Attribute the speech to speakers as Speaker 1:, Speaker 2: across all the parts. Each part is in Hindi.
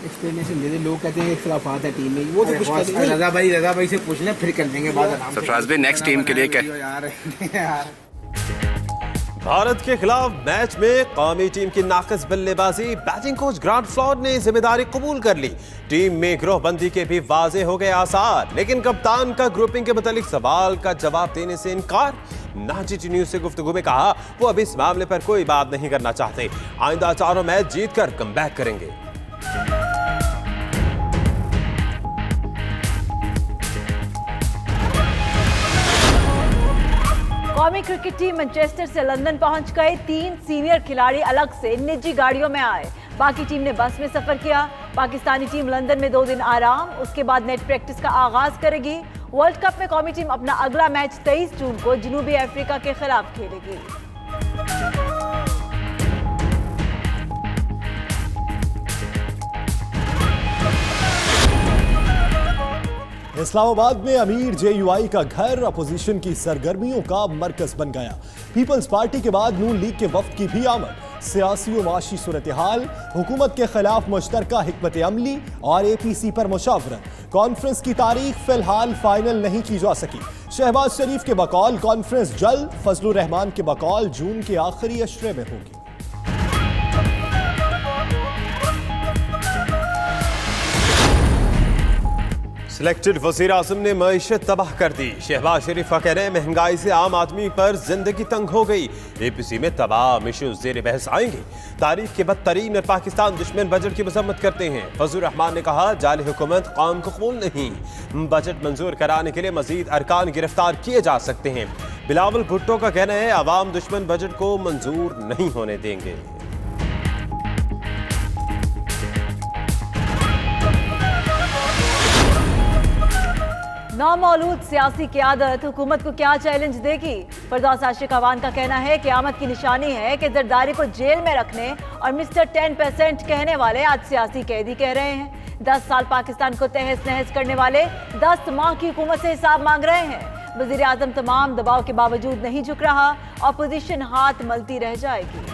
Speaker 1: एक्सप्लेनेशन दे दे। लोग कहते हैं इख्तिलाफात है टीम में, वो तो कुछ रजा भाई से पूछ लें फिर कर देंगे बात आराम से।
Speaker 2: सरफराज भाई नेक्स्ट टीम के लिए क्या
Speaker 1: यार
Speaker 3: भारत के खिलाफ मैच में कौमी टीम की नाक़िस बल्लेबाजी, बैटिंग कोच ग्रांट फ्लॉड ने जिम्मेदारी कबूल कर ली। टीम में गिरोहबंदी के भी वाजे हो गए आसार, लेकिन कप्तान का ग्रुपिंग के मुतालिक सवाल का जवाब देने से इनकार। नाजीटी न्यूज से गुफ्तगू में कहा वो अभी इस मामले पर कोई बात नहीं करना चाहते, आइंदा चारों मैच जीतकर कमबैक करेंगे।
Speaker 4: कौमी क्रिकेट टीम मैनचेस्टर से लंदन पहुंच गए। 3 सीनियर खिलाड़ी अलग से निजी गाड़ियों में आए, बाकी टीम ने बस में सफर किया। पाकिस्तानी टीम लंदन में 2 दिन आराम, उसके बाद नेट प्रैक्टिस का आगाज करेगी। वर्ल्ड कप में कौमी टीम अपना अगला मैच 23 जून को जनूबी अफ्रीका के खिलाफ खेलेगी।
Speaker 5: इस्लामाबाद में अमीर JUI का घर अपोजिशन की सरगर्मियों का मरकज बन गया। पीपल्स पार्टी के बाद नून लीग के वफ्द की भी आमद। सियासी व माशी सूरत हाल, हुकूमत के खिलाफ मुश्तरका हिकमत अमली और APC पर मुशावरत। कॉन्फ्रेंस की तारीख फिलहाल फाइनल नहीं की जा सकी। शहबाज शरीफ के बकौल कॉन्फ्रेंस जल्द, फजलुर रहमान के बकौल जून के आखिरी अशरे में होगी।
Speaker 3: सिलेक्टेड वज़ीर आज़म ने मईशत तबाह कर दी। शहबाज शरीफ का कहना है महंगाई से आम आदमी पर जिंदगी तंग हो गई। APC में तमाम इश्यूज ज़ेर बहस आएंगे। तारीख के बदतरीन और पाकिस्तान दुश्मन बजट की मजम्मत करते हैं। फजलुर रहमान ने कहा जाली हुकूमत कौम को कबूल नहीं, बजट मंजूर कराने के लिए मजीद अरकान गिरफ्तार किए जा सकते हैं। बिलावल भुट्टो का कहना है अवाम दुश्मन बजट को मंजूर नहीं होने देंगे।
Speaker 4: नामौलूद सियासी क़यादत हुकूमत को क्या चैलेंज देगी? फरदौस आशिक अवान का कहना है कि क़यामत की निशानी है कि जरदारी को जेल में रखने और मिस्टर 10% कहने वाले आज सियासी कैदी कह रहे हैं। 10 साल पाकिस्तान को तहस नहस करने वाले 10 माह की हुकूमत से हिसाब मांग रहे हैं। वज़ीर आज़म तमाम दबाव के बावजूद नहीं झुक रहा, अपोजिशन हाथ मलती रह जाएगी।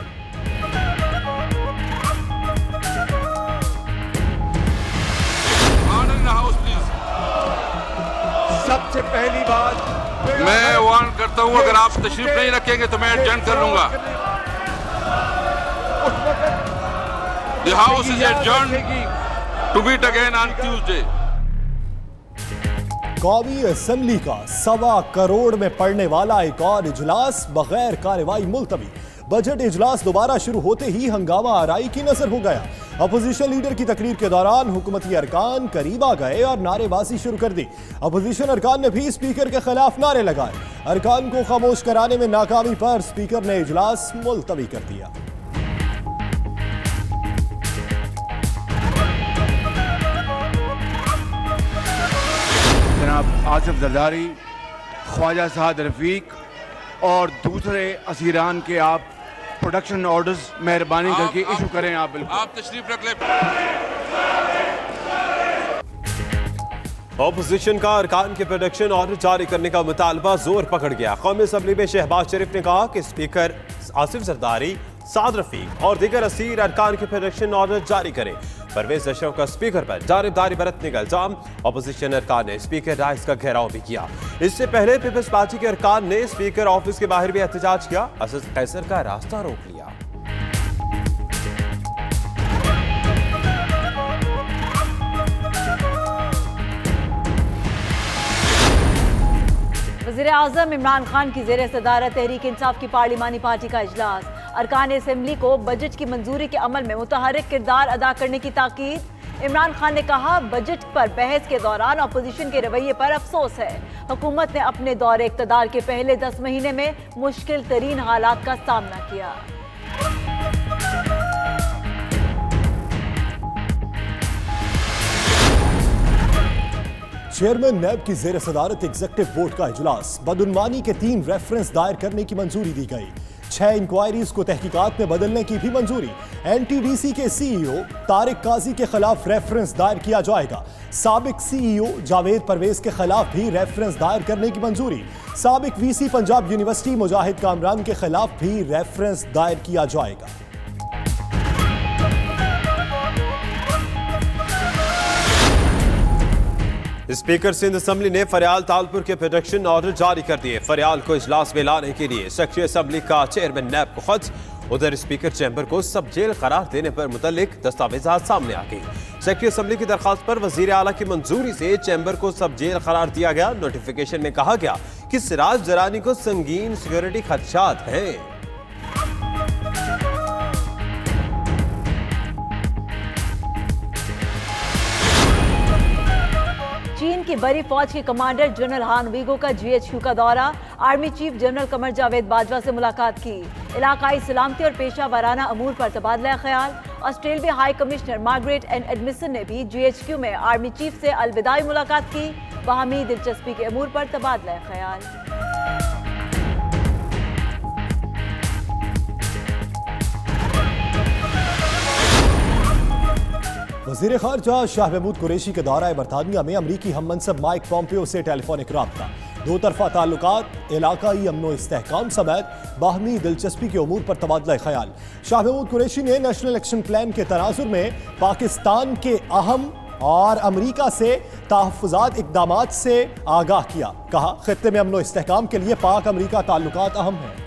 Speaker 6: सबसे पहली बात
Speaker 7: मैं वार्न करता हूं, अगर आप तशरीफ नहीं रखेंगे तो मैं एडजर्न कर लूंगा। The house is adjourned to meet again on Tuesday.
Speaker 5: कौमी असेंबली का 1.25 करोड़ में पड़ने वाला एक और इजलास बगैर कार्रवाई मुलतवी। बजट इजलास दोबारा शुरू होते ही हंगामा आराई की नजर हो गया। अपोजिशन लीडर की तकरीर के दौरान हुकूमती अरकान करीब आ गए और नारेबाजी शुरू कर दी। अपोजिशन अरकान ने भी स्पीकर के खिलाफ नारे लगाए। अरकान को खामोश कराने में नाकामी पर स्पीकर ने इजलास मुलतवी कर दिया।
Speaker 6: जनाब आसिफ जरदारी, ख्वाजा साद रफीक और दूसरे असीरान के आप प्रोडक्शन ऑर्डर्स मेहरबानी करके इशू करें। आप बिल्कुल
Speaker 7: आप तशरीफ रख ले।
Speaker 3: ऑपोजिशन का अरकान के प्रोडक्शन ऑर्डर जारी करने का मुतालबा जोर पकड़ गया। कौमी असम्बली में शहबाज शरीफ ने कहा कि स्पीकर आसिफ जरदारी, साद रफीक और दीगर असीर अरकान के प्रोडक्शन ऑर्डर जारी करें। परवेज अशरफ का स्पीकर पर जानिबदारी बरतने का इल्जाम। ऑपोजिशन अरकान ने स्पीकर राइस का घेराव भी किया। इससे पहले पीपल्स पार्टी के अरकान ने स्पीकर ऑफिस के बाहर भी एहतजाज किया, असद कैसर का रास्ता रोक लिया।
Speaker 4: वज़ीर आज़म इमरान खान की ज़ेर सदारत तहरीक इंसाफ की पार्लिमानी पार्टी का इजलास। अरकान असेंबली को बजट की मंजूरी के अमल में मुतहर्रिक किरदार अदा करने की ताकीद। इमरान खान ने कहा बजट पर बहस के दौरान अपोजिशन के रवैये पर अफसोस है। हुकूमत ने अपने दौरे इक़्तिदार के पहले 10 महीने में मुश्किल तरीन हालात का सामना किया।
Speaker 5: चेयरमैन नैब की जेर सदारत एग्जेक्टिव बोर्ड का इजलास। बदउनवानी के 3 रेफरेंस दायर करने की मंजूरी दी गई। 6 इंक्वायरीज को तहकीकात में बदलने की भी मंजूरी। NTDC के CEO तारिक काजी के खिलाफ रेफरेंस दायर किया जाएगा। साबिक CEO जावेद परवेज के खिलाफ भी रेफरेंस दायर करने की मंजूरी। साबिक VC पंजाब यूनिवर्सिटी मुजाहिद कामरान के खिलाफ भी रेफरेंस दायर किया जाएगा।
Speaker 3: स्पीकर सिंध असम्बली ने फरियाल तालपुर के प्रोटेक्शन ऑर्डर जारी कर दिए। फरियाल को इजलास में लाने के लिए सेक्रेटरी असम्बली का चेयरमैन नैब को खत। उधर स्पीकर चैम्बर को सब जेल करार देने पर मुतल्लिक दस्तावेजात सामने आ गई। सेक्रेटरी असम्बली की दरखास्त पर वजीर आला की मंजूरी से चैम्बर को सब जेल करार दिया गया। नोटिफिकेशन में कहा गया कि सिराज जरानी को संगीन सिक्योरिटी खदशात हैं।
Speaker 4: चीन की बड़ी फौज के कमांडर जनरल हान वीगो का GHQ का दौरा। Army chief general Qamar Javed Bajwa से मुलाकात की। इलाकाई सलामती और पेशा वाराना अमूर पर तबादला ख्याल। Australia high commissioner Margaret Ann Adamson ने भी GHQ में आर्मी चीफ से अलविदाई मुलाकात की। बाहमी दिलचस्पी के अमूर पर तबादला ख्याल।
Speaker 5: वज़ीर ख़ारजा शाह महमूद कुरैशी के दौरा बरतानिया में अमरीकी हम मनसब माइक पॉम्पियो से टेलीफोनिक राब्ता। दो तरफा ताल्लुकात, इलाकाई अमनो इस्तेहकाम समेत बाहमी दिलचस्पी के उमूर पर तबादला ख्याल। शाह महमूद कुरैशी ने नेशनल एक्शन प्लान के तनाजुर में पाकिस्तान के अहम और अमरीका से तहफ़्फ़ुज़ात इक़दामात से आगाह किया। कहा, ख़ित्ते में अमनो इस्तेहकाम के लिए पाक अमरीका ताल्लुकात अहम हैं।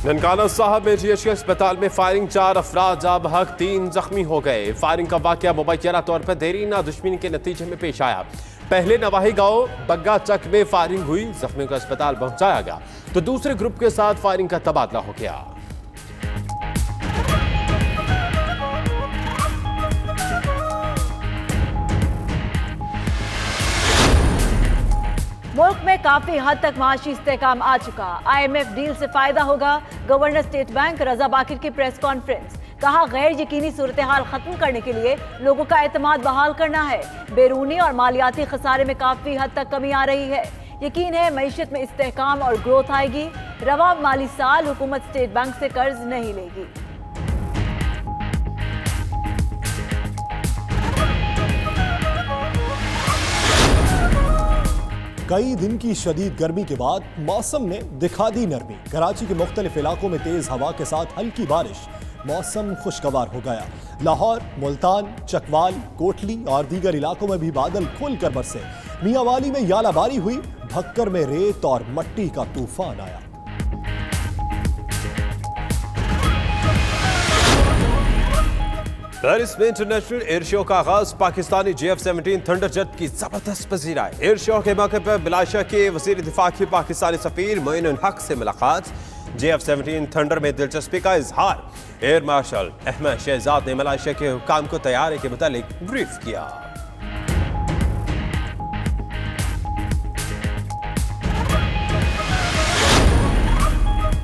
Speaker 3: ननकाना साहब में GHQ अस्पताल में फायरिंग, 4 अफराद जा बहक, 3 जख्मी हो गए। फायरिंग का वाकया मुबैना तौर पर देरीना दुश्मनी के नतीजे में पेश आया। पहले नवाही गांव बग्गा चक में फायरिंग हुई, जख्मी को अस्पताल पहुंचाया गया तो दूसरे ग्रुप के साथ फायरिंग का तबादला हो गया।
Speaker 4: मुल्क में काफी हद तक माशी इस्तेहकाम आ चुका। IMF डील से फायदा होगा। गवर्नर स्टेट बैंक रजा बाकिर की प्रेस कॉन्फ्रेंस। कहा, गैर यकीनी सूरत हाल खत्म करने के लिए लोगों का एतमाद बहाल करना है। बैरूनी और मालियाती खसारे में काफी हद तक कमी आ रही है। यकीन है मईशत में इस्तेहकाम और ग्रोथ आएगी। रवा माली साल हुकूमत स्टेट बैंक से कर्ज नहीं लेगी।
Speaker 5: कई दिन की शदीद गर्मी के बाद मौसम ने दिखा दी नरमी। कराची के मुख्तलिफ इलाकों में तेज हवा के साथ हल्की बारिश। मौसम खुशगवार हो गया। लाहौर, मुल्तान, चकवाल, कोटली और दीगर इलाकों में भी बादल खुलकर बरसे। मियांवाली में यालाबारी हुई। भक्कर में रेत और मट्टी का तूफान आया।
Speaker 3: पेरिस में इंटरनेशनल एयर शो का आगाज। पाकिस्तानी JF-17 थंडर जेट की जबरदस्त पजीराई। एयर शो के मौके पर मलाइशिया के वजीर दिफा की पाकिस्तानी सफीर मोइन हक से मुलाकात। JF-17 थंडर में दिलचस्पी का इजहार। एयर मार्शल अहमद शहजाद ने मलाइशिया के हुक्काम को तैयारी के मुतालिक ब्रीफ किया।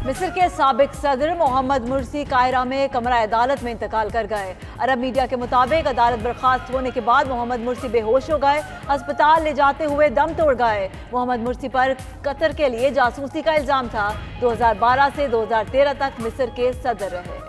Speaker 4: मिस्र के साबिक सदर मोहम्मद मुर्सी कायरा में कमरा अदालत में इंतकाल कर गए। अरब मीडिया के मुताबिक अदालत बर्खास्त होने के बाद मोहम्मद मुर्सी बेहोश हो गए। अस्पताल ले जाते हुए दम तोड़ गए। मोहम्मद मुर्सी पर कतर के लिए जासूसी का इल्जाम था। 2012 से 2013 तक मिस्र के सदर रहे।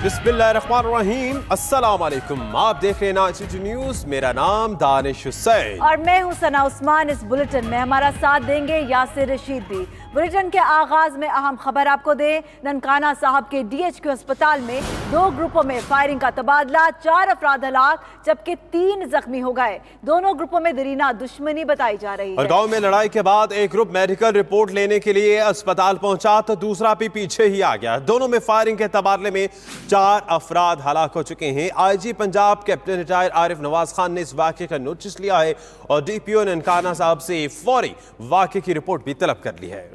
Speaker 3: बिस्मिल्लाहिर्रहमानिर्रहीम, अस्सलाम वालेकुम। आप देख रहे हैं ICT न्यूज़। मेरा नाम दानिश हुसैन
Speaker 4: और मैं हूं सना उस्मान। इस बुलेटिन में हमारा साथ देंगे यासिर रशीद भी। बुलेटिन के आगाज में अहम खबर आपको दे। ननकाना साहब के DHQ अस्पताल में 2 ग्रुपों में फायरिंग का तबादला। 4 अफराद हलाक जबकि 3 जख्मी हो गए। दोनों ग्रुपों में दरीना दुश्मनी बताई जा रही है।
Speaker 3: और गांव में लड़ाई के बाद एक ग्रुप मेडिकल रिपोर्ट लेने के लिए अस्पताल पहुंचा तो दूसरा भी पीछे ही आ गया। दोनों में फायरिंग के तबादले में 4 अफराद हलाक हो चुके हैं। IG Punjab captain retire Arif Nawaz Khan ने इस वाक़े का नोटिस लिया है और DPO ननकाना साहब से फौरी वाक़े की रिपोर्ट भी तलब कर ली है।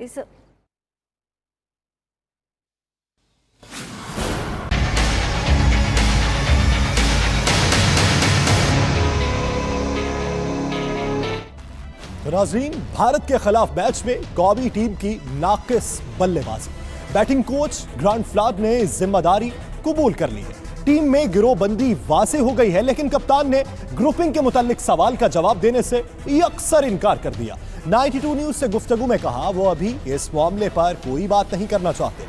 Speaker 5: नाज़रीन, भारत के खिलाफ मैच में कौमी टीम की नाकिस बल्लेबाजी। बैटिंग कोच ग्रांट फ्लाड ने जिम्मेदारी कबूल कर ली है। टीम में गिरोहबंदी वाज़ेह हो गई है, लेकिन कप्तान ने ग्रुपिंग के मुतालिक सवाल का जवाब देने से अक्सर इनकार कर दिया। 92 न्यूज़ से गुफ्तगू में कहा वो अभी इस मामले पर कोई बात नहीं करना चाहते।